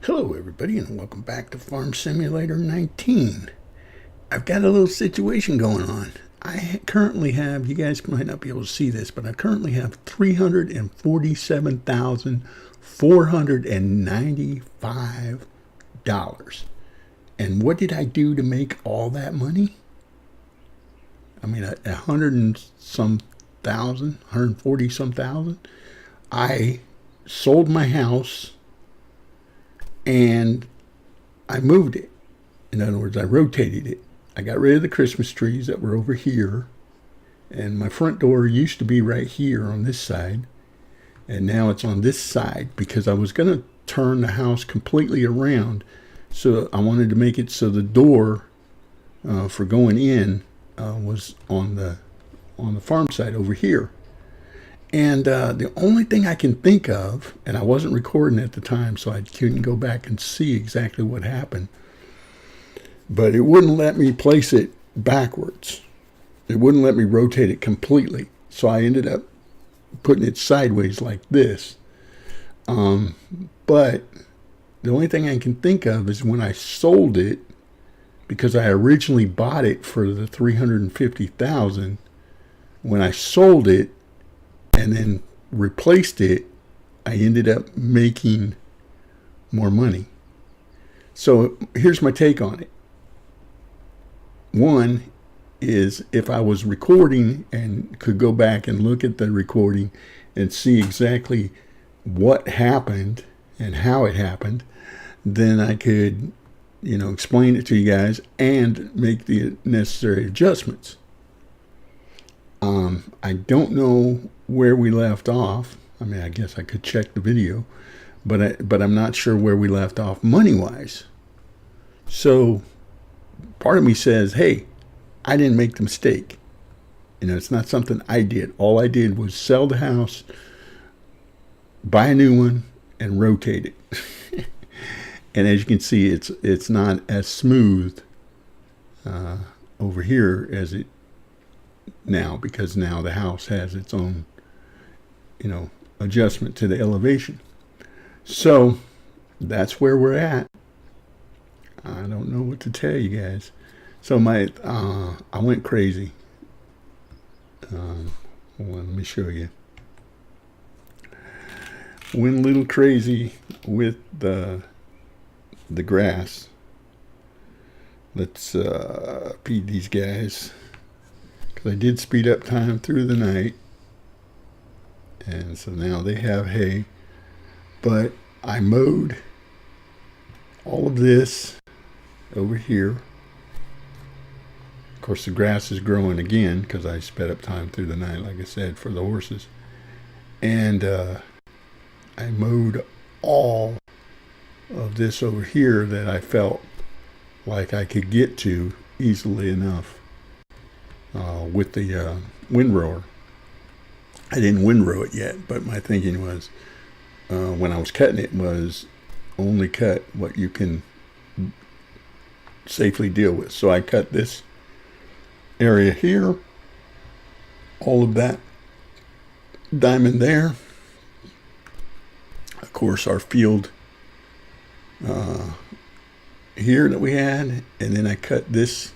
Hello everybody and welcome back to Farm Simulator 19. I've got a little situation going on. I currently have, you guys might not be able to see this, but I currently have $347,495. And what did I do to make all that money? I mean, a hundred and some thousand, 140 some thousand. I sold my house and I moved it. In other words, I rotated it. I got rid of the Christmas trees that were over here, and my front door used to be right here on this side, and now it's on this side because I was going to turn the house completely around. So I wanted to make it so the door for going in was on the farm side over here. And the only thing I can think of, and I wasn't recording at the time, so I couldn't go back and see exactly what happened, but it wouldn't let me place it backwards. It wouldn't let me rotate it completely. So I ended up putting it sideways like this. But the only thing I can think of is when I sold it, because I originally bought it for the $350,000. When I sold it, and then replaced it, I ended up making more money. So here's my take on it. One is, if I was recording and could go back and look at the recording and see exactly what happened and how it happened, then I could, explain it to you guys and make the necessary adjustments. I don't know where we left off. I mean, I guess I could check the video, but I'm not sure where we left off money-wise. So part of me says, hey, I didn't make the mistake. It's not something I did. All I did was sell the house, buy a new one, and rotate it. And as you can see, it's not as smooth over here as it now, because now the house has its own adjustment to the elevation. So that's where we're at. I don't know what to tell you guys. So I went crazy. Let me show you. Went a little crazy with the grass. Let's feed these guys. I did speed up time through the night, and so now they have hay, but I mowed all of this over here. Of course, the grass is growing again because I sped up time through the night, like I said, for the horses. And I mowed all of this over here that I felt like I could get to easily enough. With the windrower. I didn't windrow it yet, but my thinking was, when I was cutting it, was only cut what you can safely deal with. So I cut this area here, all of that diamond there. Of course, our field here that we had, and then I cut this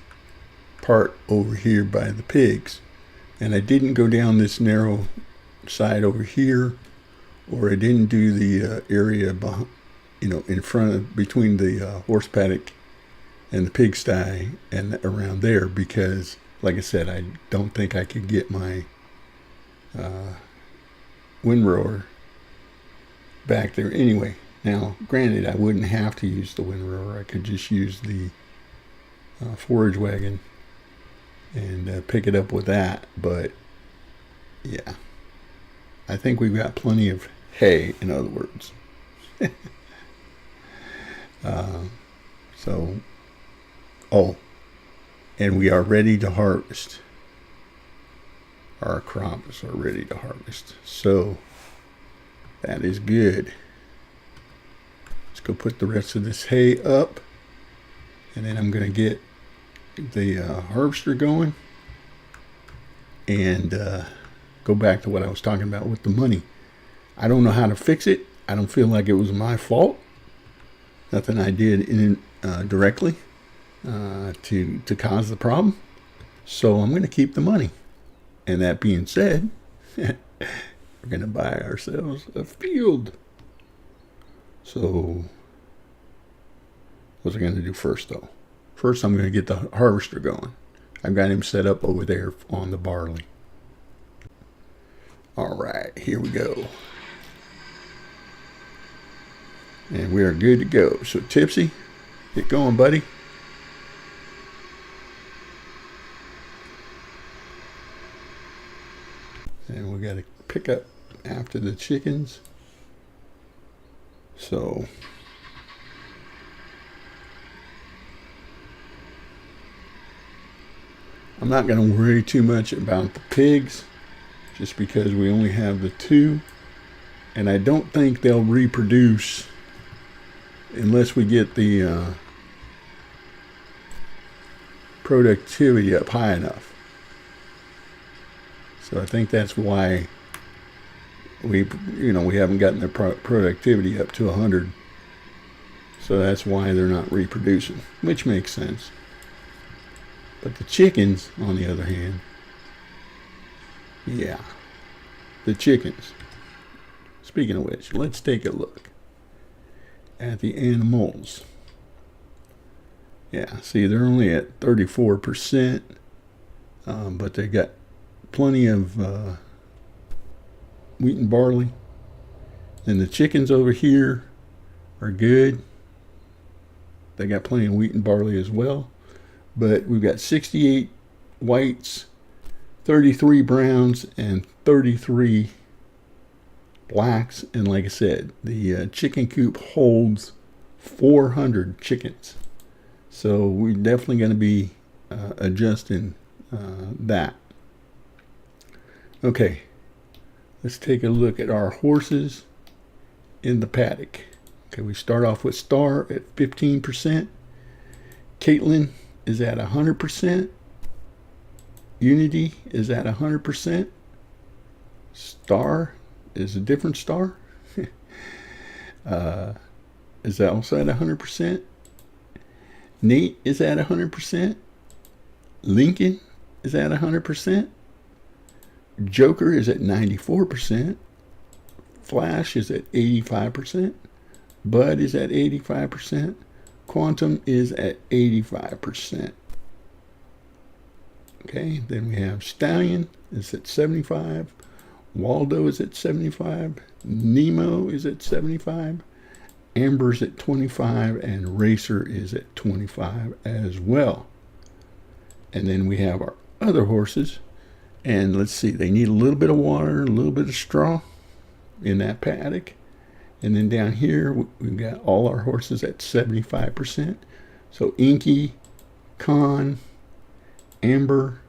part over here by the pigs, and I didn't go down this narrow side over here, or I didn't do the area behind, in front of, between the horse paddock and the pigsty and around there, because like I said, I don't think I could get my windrower back there anyway. Now granted, I wouldn't have to use the windrower. I could just use the forage wagon and pick it up with that. But yeah, I think we've got plenty of hay, in other words. And we are ready to harvest. Our crops are ready to harvest, so that is good. Let's go put the rest of this hay up, and then I'm going to get the harvester going and go back to what I was talking about with the money. I don't know how to fix it. I don't feel like it was my fault. Nothing I did directly to cause the problem. So I'm going to keep the money. And that being said, we're going to buy ourselves a field. So what's I going to do first, though? First, I'm going to get the harvester going. I've got him set up over there on the barley. All right, here we go. And we are good to go. So Tipsy, get going, buddy. And we got to pick up after the chickens. So I'm not going to worry too much about the pigs, just because we only have the 2. And I don't think they'll reproduce unless we get the productivity up high enough. So I think that's why we haven't gotten the productivity up to 100. So that's why they're not reproducing, which makes sense. But the chickens, on the other hand, yeah, the chickens. Speaking of which, let's take a look at the animals. Yeah, see, they're only at 34%, but they got plenty of wheat and barley. And the chickens over here are good. They got plenty of wheat and barley as well. But we've got 68 whites, 33 browns, and 33 blacks. And like I said, the chicken coop holds 400 chickens. So we're definitely going to be adjusting that. Okay, let's take a look at our horses in the paddock. Okay, we start off with Star at 15%. Caitlin is at 100%. Unity is at 100%. Star is a different Star. Is that also at 100%? Nate is at 100%. Lincoln is at 100%. Joker is at 94%. Flash is at 85%. Bud is at 85%. Quantum is at 85%. Okay, then we have Stallion is at 75. Waldo is at 75. Nemo is at 75. Amber's at 25. And Racer is at 25 as well. And then we have our other horses. And let's see, they need a little bit of water, a little bit of straw in that paddock. And then down here, we've got all our horses at 75%. So Inky, Con, Amber,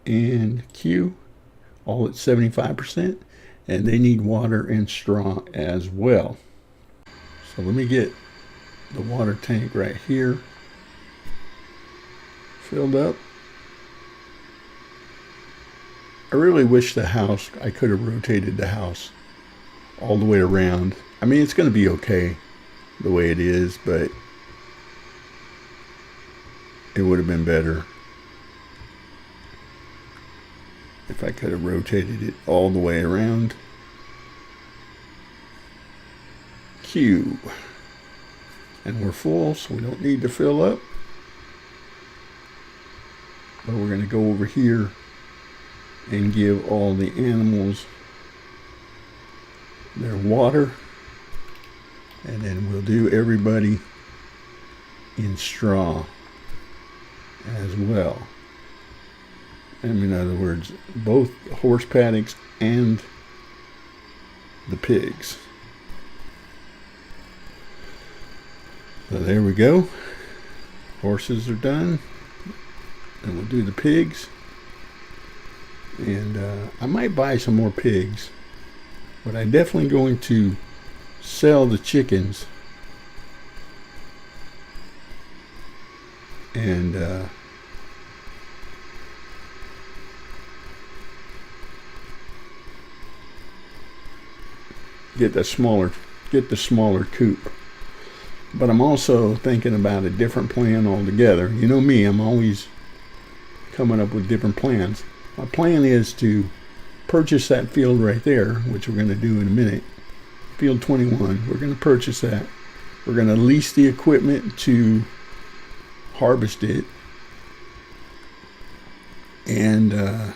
and Q, all at 75%. And they need water and straw as well. So let me get the water tank right here filled up. I really wish I could have rotated the house all the way around. I mean, it's going to be okay the way it is, but it would have been better if I could have rotated it all the way around. Q. And we're full, so we don't need to fill up. But we're going to go over here and give all the animals their water. And then we'll do everybody in straw as well. And in other words, both horse paddocks and the pigs. So there we go. Horses are done. And we'll do the pigs. And I might buy some more pigs. But I'm definitely going to sell the chickens. And get the smaller coop. But I'm also thinking about a different plan altogether. You know me, I'm always coming up with different plans. My plan is to purchase that field right there, which we're going to do in a minute. Field 21, we're going to purchase that. We're going to lease the equipment to harvest it. And we're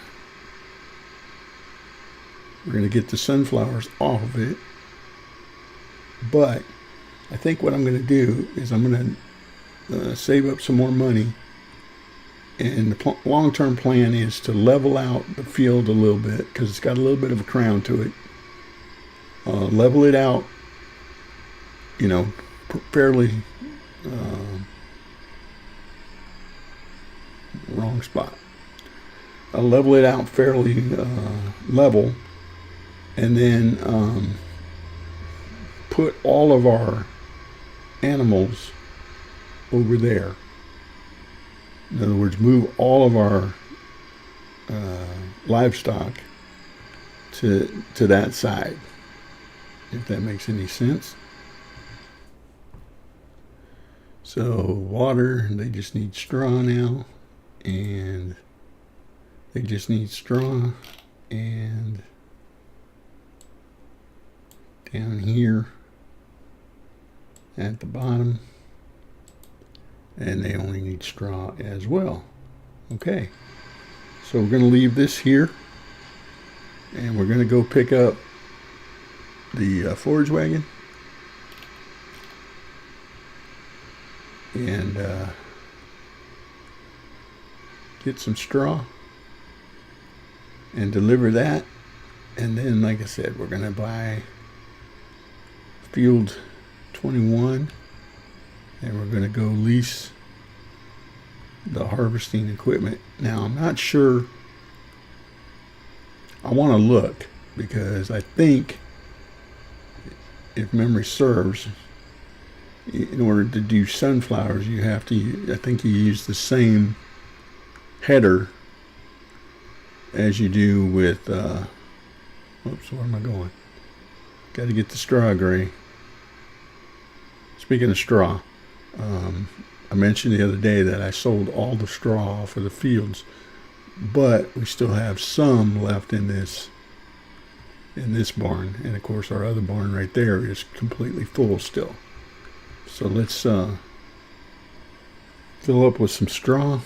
going to get the sunflowers off of it. But I think what I'm going to do is I'm going to save up some more money. And the long-term plan is to level out the field a little bit because it's got a little bit of a crown to it. Level it out, you know, fairly wrong spot. I'll level it out fairly level, and then put all of our animals over there. In other words, move all of our livestock to that side, if that makes any sense. So water, they just need straw now, and they just need straw, and down here at the bottom, and they only need straw as well. Okay, so we're going to leave this here, and we're going to go pick up the forage wagon and get some straw and deliver that. And then, like I said, we're going to buy field 21, and we're going to go lease the harvesting equipment. Now, I'm not sure. I want to look, because I think, if memory serves, in order to do sunflowers, you have to, I think you use the same header as you do with, oops, where am I going? Got to get the straw, Gray. Speaking of straw, I mentioned the other day that I sold all the straw for the fields, but we still have some left in this barn, and of course our other barn right there is completely full still. So let's fill up with some straw.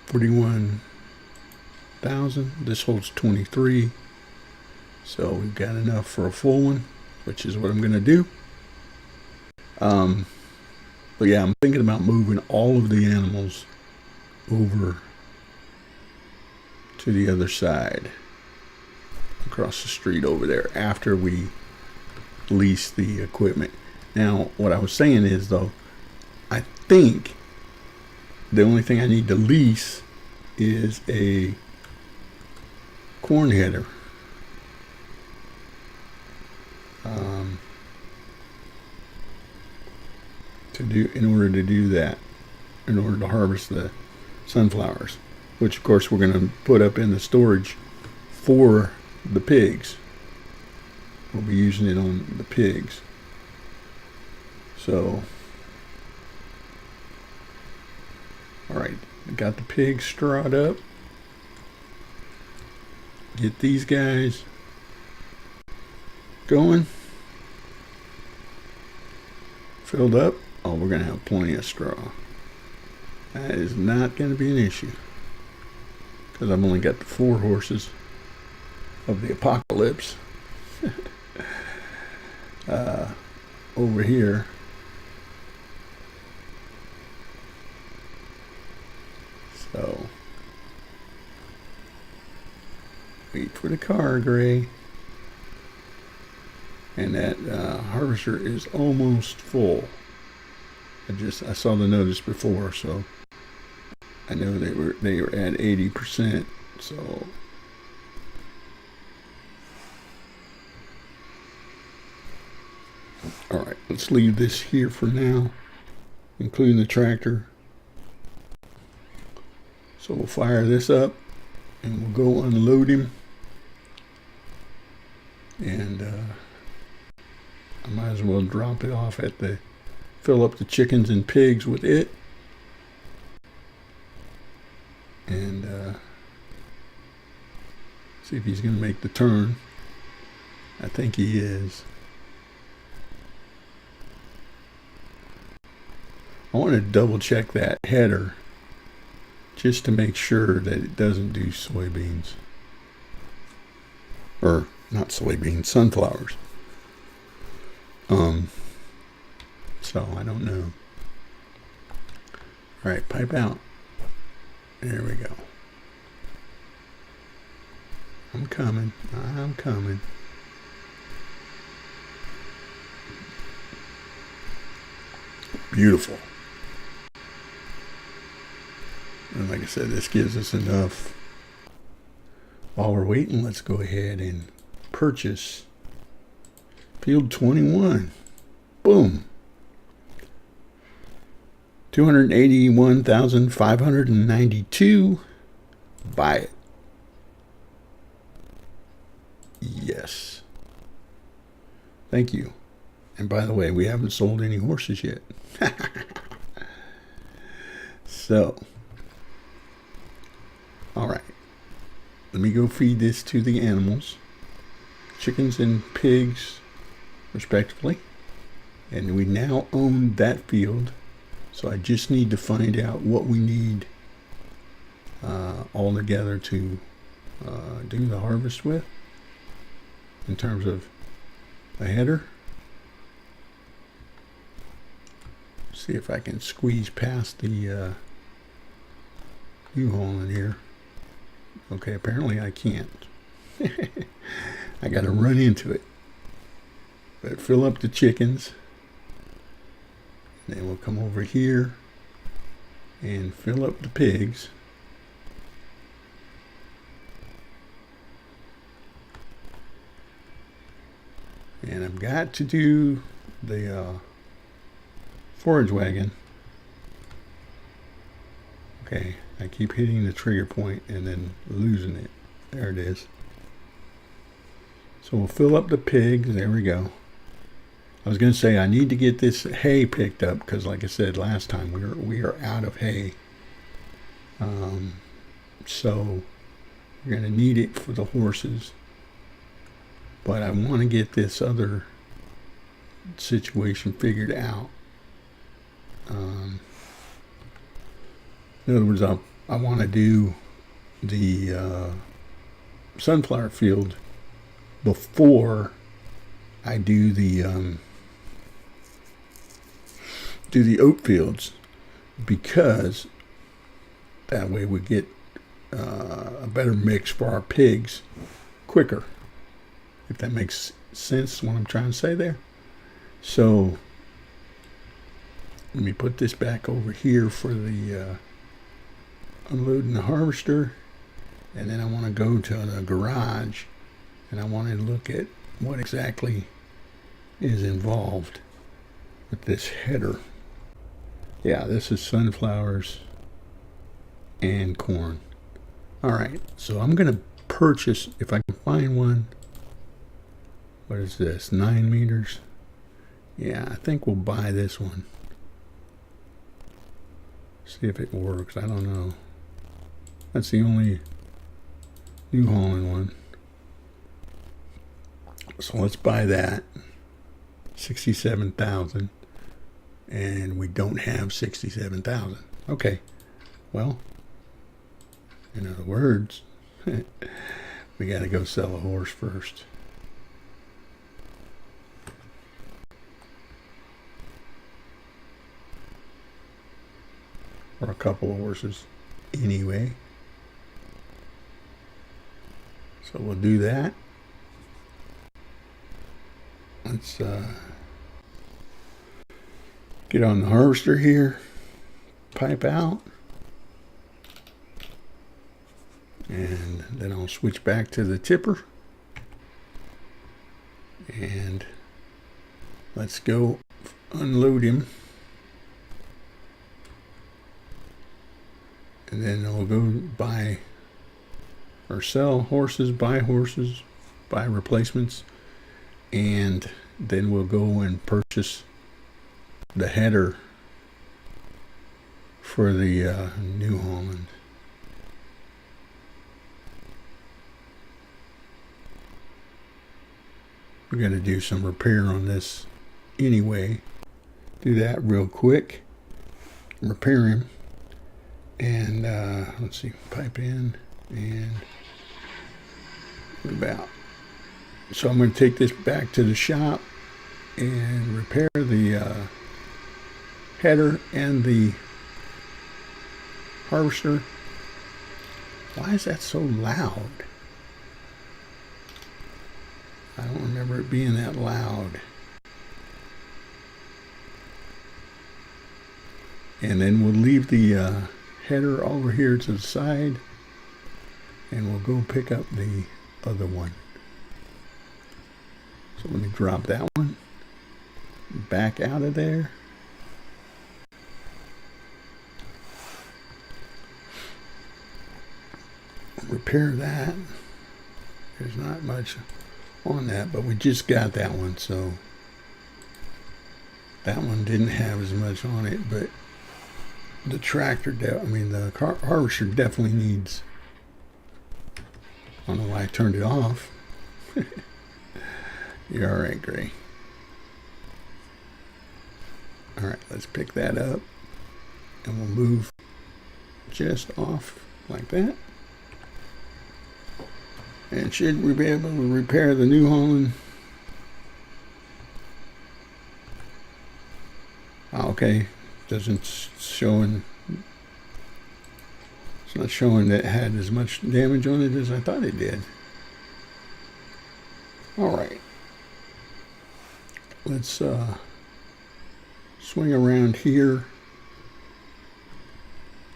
$41,000. This holds 23, so we've got enough for a full one, which is what I'm going to do. But yeah, I'm thinking about moving all of the animals over to the other side, across the street over there, after we lease the equipment. Now, what I was saying is, though, I think the only thing I need to lease is a corn header. In order to do that, in order to harvest the sunflowers, which of course we're going to put up in the storage for the pigs. We'll be using it on the pigs. So, alright, got the pigs strawed up. Get these guys going. Filled up. Oh, we're going to have plenty of straw. That is not going to be an issue, because I've only got the 4 horses of the apocalypse over here. So, wait for the car, Gray. And that harvester is almost full. I saw the notice before, so I know they were at 80%. So all right, let's leave this here for now, including the tractor. So we'll fire this up and we'll go unload him and drop it off at fill up the chickens and pigs with it. And see if he's going to make the turn. I think he is. I want to double check that header just to make sure that it doesn't do soybeans. Or not soybeans, sunflowers. So I don't know. All right, pipe out. There we go. I'm coming. I'm coming. Beautiful. And like I said, this gives us enough. While we're waiting, let's go ahead and purchase field 21. Boom. 281,592. Buy it. Yes. Thank you. And by the way, we haven't sold any horses yet. So, all right. Let me go feed this to the animals, chickens and pigs, respectively. And we now own that field. So I just need to find out what we need all together to do the harvest with in terms of a header. See if I can squeeze past the U-haul in here. Okay, apparently I can't. I got to run into it. But fill up the chickens. Then we'll come over here and fill up the pigs. And I've got to do the forage wagon. Okay, I keep hitting the trigger point and then losing it. There it is. So we'll fill up the pigs. There we go. I was going to say I need to get this hay picked up because, like I said last time, we are out of hay. So we're going to need it for the horses. But I want to get this other situation figured out. In other words, I want to do the sunflower field before I do the oat fields, because that way we get a better mix for our pigs quicker, if that makes sense what I'm trying to say there. So let me put this back over here for the unloading the harvester, and then I want to go to the garage and I want to look at what exactly is involved with this header. Yeah, this is sunflowers and corn. All right, so I'm going to purchase, if I can find one. What is this, 9 meters? Yeah, I think we'll buy this one. See if it works. I don't know. That's the only New Holland one. So let's buy that. 67,000. And we don't have 67,000. Okay. Well, in other words, we got to go sell a horse first. Or a couple of horses anyway. So we'll do that. Let's get on the harvester here, pipe out, and then I'll switch back to the tipper, and let's go unload him, and then I'll go buy or sell horses, buy replacements, and then we'll go and purchase the header for the New Holland. We're going to do some repair on this anyway. Do that real quick. Repair him. And let's see, pipe in and about. So I'm going to take this back to the shop and repair the header and the harvester. Why is that so loud? I don't remember it being that loud. And then we'll leave the header over here to the side, and we'll go pick up the other one. So let me drop that one back out of there. Repair that. There's not much on that, but we just got that one, so that one didn't have as much on it, but the tractor, the harvester definitely needs. I don't know why I turned it off. You're all right, Gray. All right, let's pick that up, and we'll move just off like that. And should we be able to repair the New Holland? Okay, doesn't showing. It's not showing that it had as much damage on it as I thought it did. All right, let's swing around here,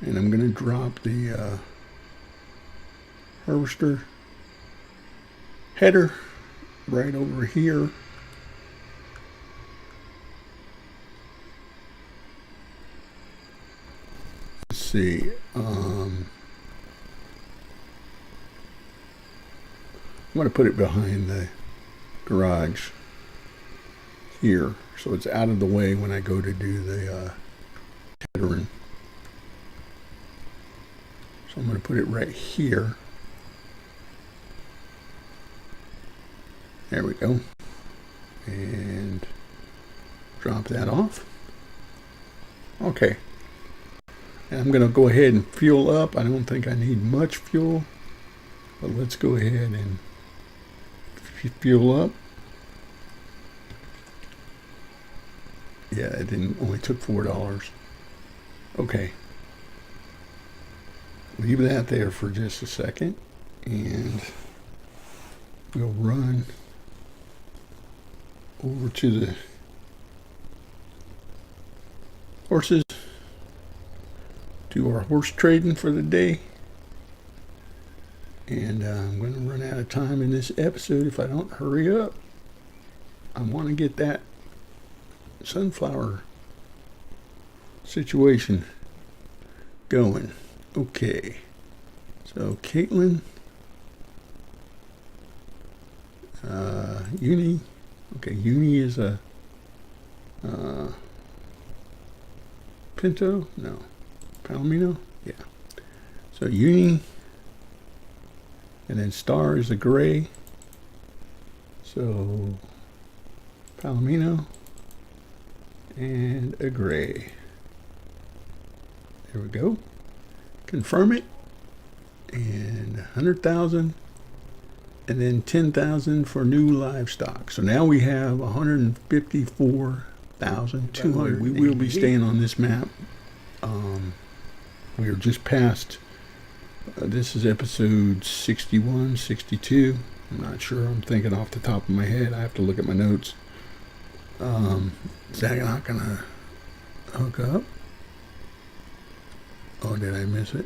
and I'm going to drop the harvester header right over here. Let's see. I'm going to put it behind the garage here, so it's out of the way when I go to do the headering. So I'm going to put it right here. There we go. And drop that off. Okay. And I'm going to go ahead and fuel up. I don't think I need much fuel, but let's go ahead and fuel up. Yeah, it only took $4. Okay. Leave that there for just a second, and we'll run over to the horses, do our horse trading for the day. And I'm going to run out of time in this episode if I don't hurry up. I want to get that sunflower situation going. Okay, so Caitlin, Uni. Okay, Uni is a Pinto? No. Palomino? Yeah. So Uni, and then Star is a gray. So Palomino and a gray. There we go. Confirm it. And 100,000. And then 10,000 for new livestock. So now we have 154,200. We will be staying on this map. We are just past. This is episode 61, 62. I'm not sure. I'm thinking off the top of my head. I have to look at my notes. Is that not gonna hook up? Oh, did I miss it?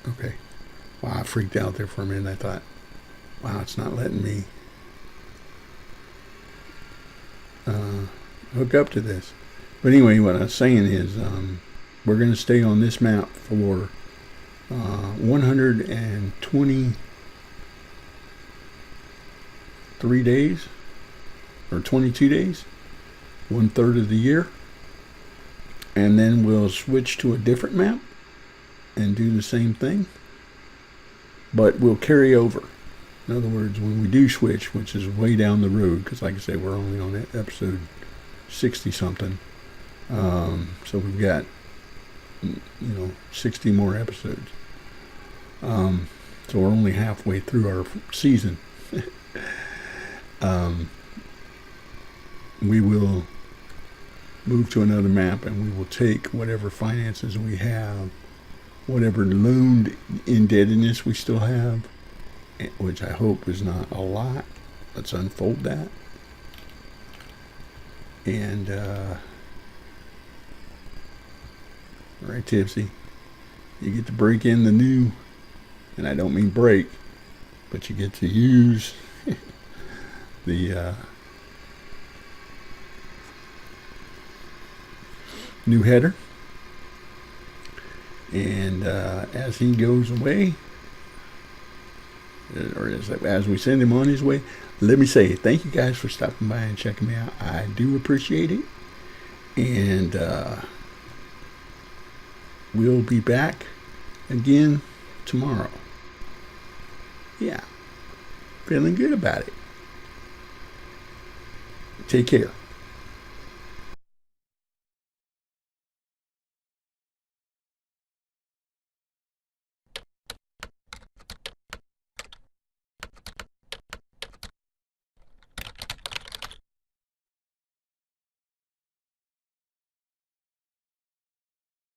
Okay. Wow, I freaked out there for a minute. I thought, wow, it's not letting me hook up to this. But anyway, what I was saying is we're going to stay on this map for 120 3 days or 22 days, 1/3 of the year. And then we'll switch to a different map and do the same thing, but we'll carry over. In other words, when we do switch, which is way down the road, because like I say, we're only on episode 60 something. So we've got, 60 more episodes. So we're only halfway through our season. We will move to another map, and we will take whatever finances we have, whatever loaned indebtedness we still have, which I hope is not a lot. Let's unfold that. And, all right, Tipsy, you get to break in the new, and I don't mean break, but you get to use the new header. And as he goes away, or as we send him on his way, let me say thank you guys for stopping by and checking me out. I do appreciate it. And we'll be back again tomorrow. Yeah, feeling good about it. Take care.